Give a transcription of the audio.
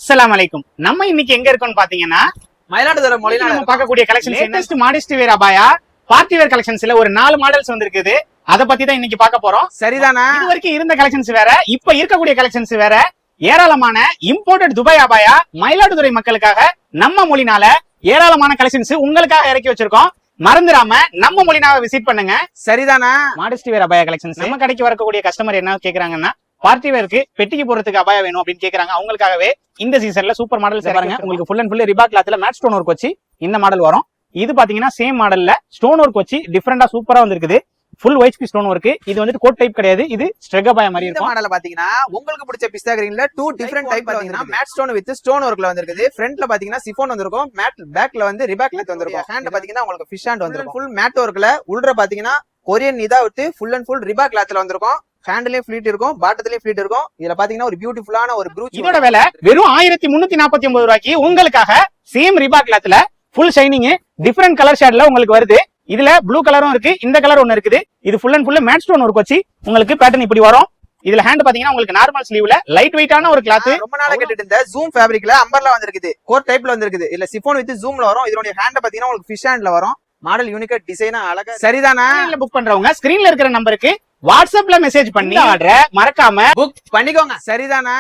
அஸ்ஸலாமு அலைக்கும். நம்ம இன்னைக்கு எங்க இருக்கோம்னு பாத்தீங்கன்னா மயிலாடுதுறை மொழியில நம்ம பார்க்கக்கூடிய கலெக்ஷன்ஸ் லேட்டஸ்ட் மாடஸ்ட் வேர் அபாயா பார்ட்டி வேர் கலெக்ஷன்ஸ்ல ஒரு 4 மாடல்ஸ் வந்திருக்குது. அத பத்தி தான் இன்னைக்கு பார்க்க போறோம். சரிதானா? இது வரைக்கும் இருந்த கலெக்ஷன்ஸ் வேற, இப்ப இருக்கக்கூடிய கலெக்ஷன்ஸ் வேற. ஏராளமான இம்போர்ட்டட் துபாய் அபாயா மயிலாடுதுறை மக்களுக்காக நம்ம மொழினால ஏராளமான கலெக்ஷன்ஸ் உங்களுக்காக இறக்கி வச்சிருக்கோம். மறந்துடாம நம்ம மொழினாவை விசிட் பண்ணுங்க. சரிதானா? மாடஸ்ட் வேர் அபாயா கலெக்ஷன்ஸ் நம்ம கடைக்கு வரக்கூடிய கஸ்டமர் என்ன கேக்குறாங்கன்னா, பார்ட்டி வேருக்கு பெட்டிக்கு போறதுக்கு அபாயா வேணும் அப்படின்னு கேக்குறாங்க. அவங்களுக்காகவே இந்த சீசன்ல சூப்பர் மாடல்ஸ் பாருங்க. உங்களுக்கு ஃபுல் அண்ட் ஃபுல் ரிபா கிளாத்ல மேட் ஸ்டோன் ஒர்க் வச்சு இந்த மாடல் வரும். இது பாத்தீங்கன்னா சேம் மாடல்ல ஸ்டோன் ஒர்க் வச்சு டிஃபரெண்டா சூப்பரா வந்திருக்குது. Full white stone work. இது வந்து கோட் டைப் கிடையாது, இது ஸ்ட்ரெக் அபாயா மாதிரி இந்த இருக்கும். மாடல்ல பாத்தீங்கன்னா உங்களுக்கு பிடிச்ச பிஸ்தா கிரீன்ல 2 டிஃபரெண்ட் டைப் பாத்தீங்கன்னா மேட் ஸ்டோன் வித் ஸ்டோன் ஒர்க்ல வந்திருக்குது. ஃப்ரண்ட்ல பாத்தீங்கன்னா சிஃபான் வந்திருக்கும், மேட் பேக்ல வந்து ரிபா கிளாத் வந்திருக்கும். ஹேண்ட் பாத்தீங்கன்னா உங்களுக்கு ஃபிஷ் ஹேண்ட் வந்திருக்கும். ஃபுல் மேட் ஒர்க்ல உள்ள பாத்தீங்கன்னா கொரியன் இதா விட்டு ஃபுல் அண்ட் ஃபுல் ரிபா கிளாத்ல வந்திருக்கும். ஹேண்ட்லயே ஃபிளீட் இருக்கும், பாட்டத்திலயே ஃபிளீட் இருக்கும். இதுல பாத்தீங்கன்னா ஒரு பியூட்டிஃபுல்லான ஒரு ப்ரூச். இதோட விலை வெறும் 1349 ரூபாய்க்கு உங்களுக்காக சேம் ரிபா கிளாத்ல ஃபுல் ஷைனிங் டிஃபரெண்ட் கலர் ஷேட்ல உங்களுக்கு வருது. இதுல ப்ளூ கலரும் இருக்கு, இந்த கலர் ஒன்னு இருக்குது. இது full and full made stone work வச்சு உங்களுக்கு பேட்டர்ன் இப்படி வரும். இதுல ஹேண்ட் பாத்தீங்கன்னா உங்களுக்கு நார்மல் ஸ்லீவ்ல லைட் வெயிட்டான ஒரு கிளாத். ரொம்ப நாளா கேட்டுட்டு இருந்த ஜூம் ஃபேப்ரிக்ல அம்பர்லா வந்திருக்குது, கோட் டைப்ல வந்திருக்குது. இல்ல சிஃபான் வித் ஜூம்ல வரும். இதோட ஹேண்ட் பாத்தீங்கன்னா உங்களுக்கு ஃபிஷ் ஹேண்ட்ல வரும். மாடல் யூனிக்கா டிசைனா அழகா. சரிதானா? புக் பண்றவங்க ஸ்கிரீன்ல இருக்கிற நம்பருக்கு வாட்ஸ்அப்ல மெசேஜ் பண்ணி ஆர்டரை மறக்காம புக் பண்ணிக்கோங்க. சரிதானா?